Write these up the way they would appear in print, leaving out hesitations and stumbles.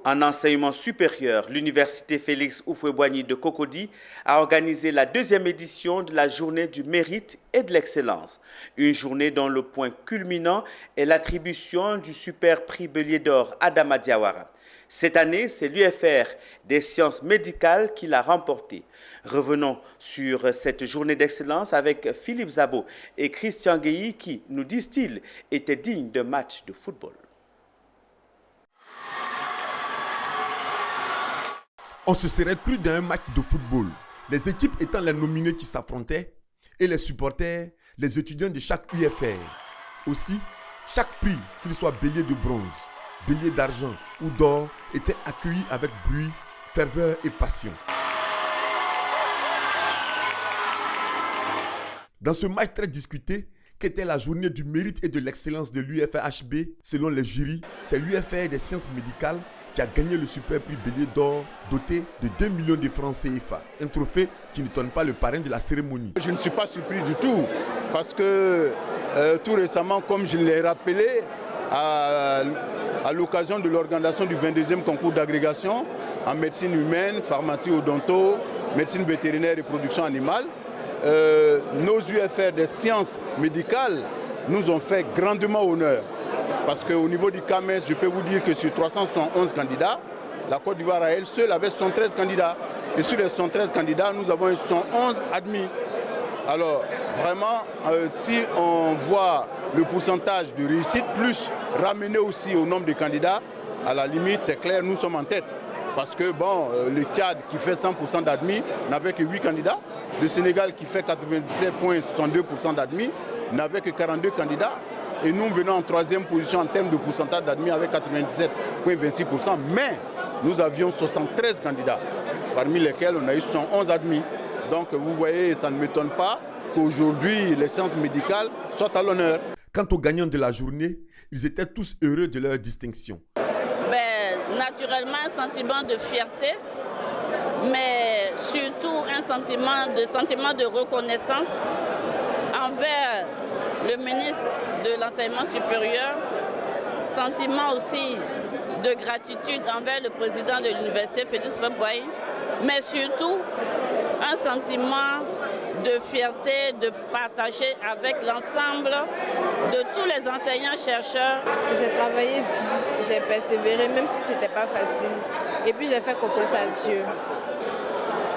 En enseignement supérieur, l'Université Félix Houphouët-Boigny de Cocody a organisé la deuxième édition de la Journée du mérite et de l'excellence. Une journée dont le point culminant est l'attribution du super prix Bélier d'Or Adama Diawara. Cette année, c'est l'UFR des sciences médicales qui l'a remporté. Revenons sur cette journée d'excellence avec Philippe Zabo et Christian Guéhi qui, nous disent-ils, étaient dignes d'un match de football. On se serait cru dans un match de football, les équipes étant les nominés qui s'affrontaient et les supporters, les étudiants de chaque UFR. Aussi, chaque prix, qu'il soit bélier de bronze, bélier d'argent ou d'or, était accueilli avec bruit, ferveur et passion. Dans ce match très discuté, qu'était la journée du mérite et de l'excellence de l'UFR-HB, selon les jurys, c'est l'UFR des sciences médicales qui a gagné le super prix Bélier d'Or doté de 2 millions de francs CFA. Un trophée qui n'étonne pas le parrain de la cérémonie. Je ne suis pas surpris du tout parce que tout récemment, comme je l'ai rappelé, à l'occasion de l'organisation du 22e concours d'agrégation en médecine humaine, pharmacie odonto, médecine vétérinaire et production animale, nos UFR des sciences médicales nous ont fait grandement honneur. Parce qu'au niveau du CAMES, je peux vous dire que sur 311 candidats, la Côte d'Ivoire à elle seule avait 113 candidats. Et sur les 113 candidats, nous avons 111 admis. Alors vraiment, si on voit le pourcentage de réussite, plus ramené aussi au nombre de candidats, à la limite, c'est clair, nous sommes en tête. Parce que bon, le CAD qui fait 100% d'admis n'avait que 8 candidats. Le Sénégal qui fait 97,62% d'admis n'avait que 42 candidats. Et nous venons en troisième position en termes de pourcentage d'admis avec 97,26%. Mais nous avions 73 candidats, parmi lesquels on a eu 111 admis. Donc vous voyez, ça ne m'étonne pas qu'aujourd'hui les sciences médicales soient à l'honneur. Quant aux gagnants de la journée, ils étaient tous heureux de leur distinction. Naturellement, un sentiment de fierté, mais surtout un sentiment de reconnaissance envers le ministre de l'enseignement supérieur, sentiment aussi de gratitude envers le président de l'université Félix Houphouët-Boigny, mais surtout un sentiment de fierté de partager avec l'ensemble de tous les enseignants-chercheurs. J'ai travaillé dur, j'ai persévéré même si ce n'était pas facile. Et puis j'ai fait confiance à Dieu.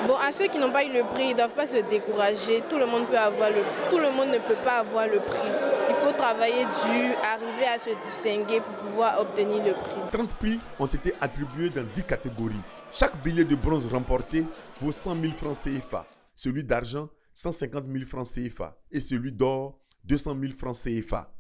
Bon, à ceux qui n'ont pas eu le prix, ils ne doivent pas se décourager. Tout le monde ne peut pas avoir le prix. Il faut travailler dur, arriver à se distinguer pour pouvoir obtenir le prix. 30 prix ont été attribués dans 10 catégories. Chaque billet de bronze remporté vaut 100 000 francs CFA. Celui d'argent, 150 000 francs CFA. Et celui d'or, 200 000 francs CFA.